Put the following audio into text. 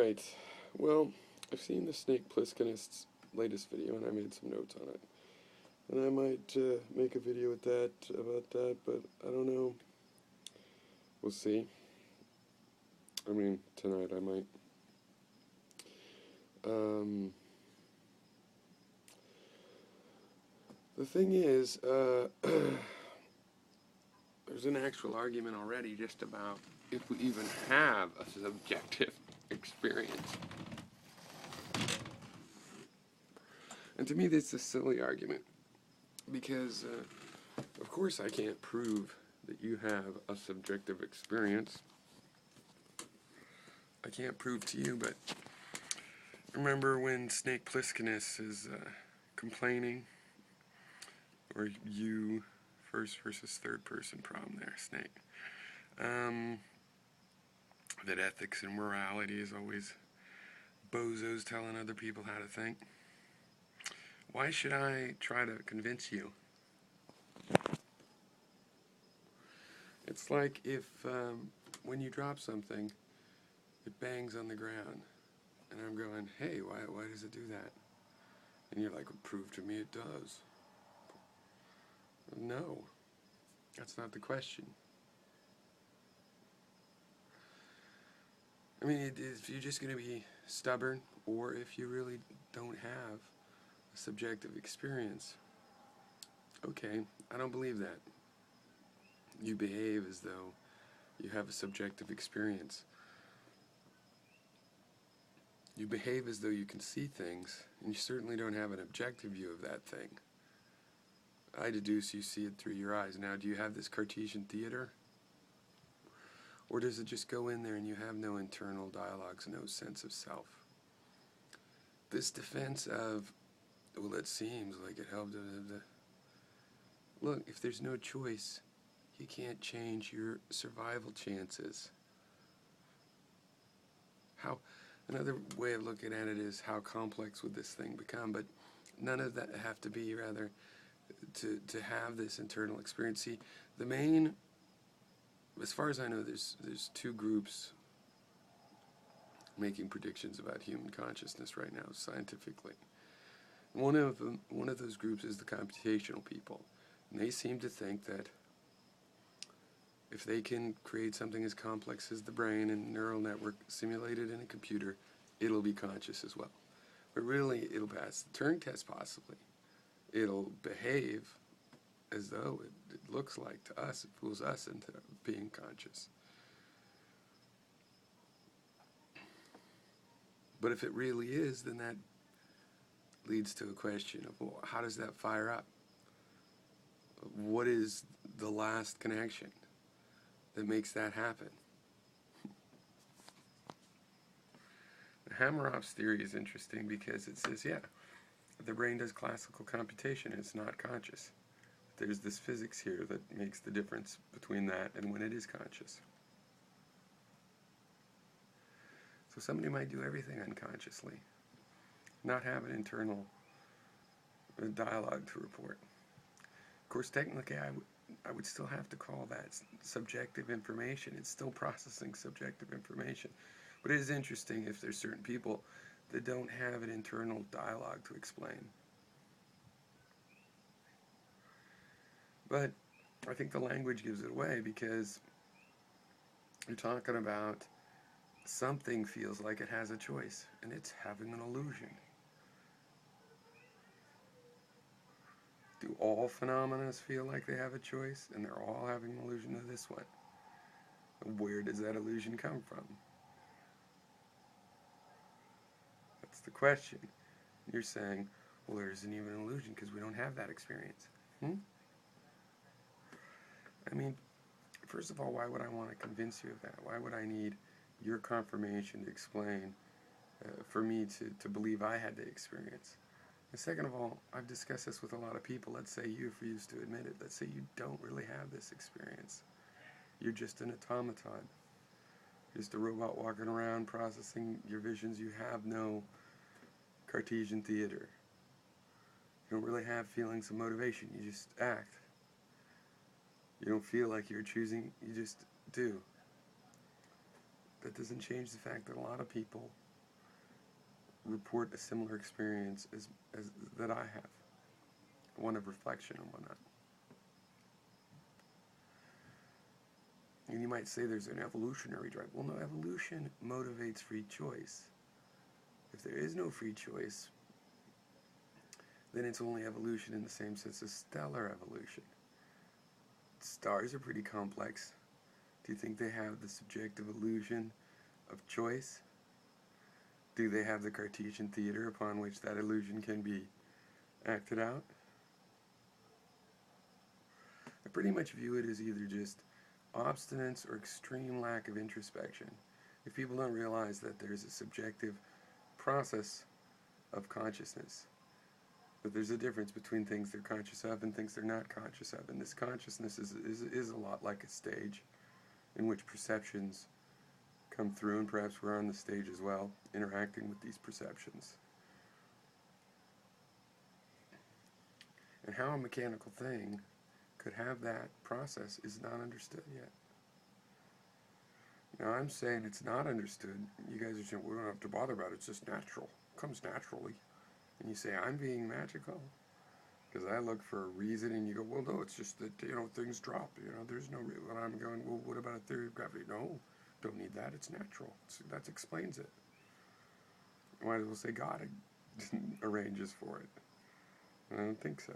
Alright, well, I've seen the Snake Plisskenist's latest video and I made some notes on it. And I might make a video with that, about that, but I don't know. We'll see. I mean, tonight I might. The thing is, there's an actual argument already just about if we even have a subjective experience. And to me, this is a silly argument, because, of course I can't prove that you have a subjective experience. I can't prove to you, but remember when Snake Plisskenist is complaining, or you, first versus third person problem there, Snake, that ethics and morality is always bozos telling other people how to think. Why should I try to convince you? It's like if when you drop something, it bangs on the ground, and I'm going, hey, why does it do that? And you're like, well, prove to me it does. No, that's not the question. I mean, if you're just going to be stubborn, or if you really don't have a subjective experience, okay, I don't believe that. You behave as though you have a subjective experience. You behave as though you can see things, and you certainly don't have an objective view of that thing. I deduce you see it through your eyes. Now, do you have this Cartesian theater? Or does it just go in there and you have no internal dialogues, no sense of self? This defense of, well, it seems like it helped. Look, if there's no choice, you can't change your survival chances. Another way of looking at it is, how complex would this thing become? But none of that have to be, rather, to have this internal experience. See, the main, as far as I know, there's two groups making predictions about human consciousness right now, scientifically. One of those groups is the computational people, and they seem to think that if they can create something as complex as the brain and neural network simulated in a computer, it'll be conscious as well. But really, it'll pass the Turing test possibly. It'll behave as though it looks like to us, it fools us into being conscious. But if it really is, then that leads to a question of, well, how does that fire up? What is the last connection that makes that happen? Hameroff's theory is interesting because it says, yeah, the brain does classical computation, it's not conscious. There's this physics here that makes the difference between that and when it is conscious. So somebody might do everything unconsciously, not have an internal dialogue to report. Of course, technically, I would still have to call that subjective information. It's still processing subjective information. But it is interesting if there's certain people that don't have an internal dialogue to explain. But I think the language gives it away, because you're talking about something feels like it has a choice, and it's having an illusion. Do all phenomena feel like they have a choice, and they're all having an illusion of this one? Where does that illusion come from? That's the question. You're saying, well, there isn't even an illusion because we don't have that experience. I mean, first of all, why would I want to convince you of that? Why would I need your confirmation to explain, for me to believe I had the experience? And second of all, I've discussed this with a lot of people. Let's say you refuse to admit it. Let's say you don't really have this experience. You're just an automaton. Just a robot walking around processing your visions. You have no Cartesian theater. You don't really have feelings of motivation. You just act. You don't feel like you're choosing. You just do. That doesn't change the fact that a lot of people report a similar experience as that I have, one of reflection and whatnot. And you might say there's an evolutionary drive. Well, no, evolution motivates free choice. If there is no free choice, then it's only evolution in the same sense as stellar evolution. Stars are pretty complex. Do you think they have the subjective illusion of choice? Do they have the Cartesian theater upon which that illusion can be acted out? I pretty much view it as either just obstinance or extreme lack of introspection. If people don't realize that there's a subjective process of consciousness, that there's a difference between things they're conscious of and things they're not conscious of, and this consciousness is a lot like a stage in which perceptions come through, and perhaps we're on the stage as well, interacting with these perceptions. And how a mechanical thing could have that process is not understood yet. Now, I'm saying it's not understood. You guys are saying, we don't have to bother about it, it's just natural. It comes naturally. And you say, I'm being magical because I look for a reason, and you go, well, no, it's just that, things drop. There's no reason. And I'm going, well, what about a theory of gravity? No, don't need that. It's natural. That explains it. Might as well say God arranges for it. I don't think so.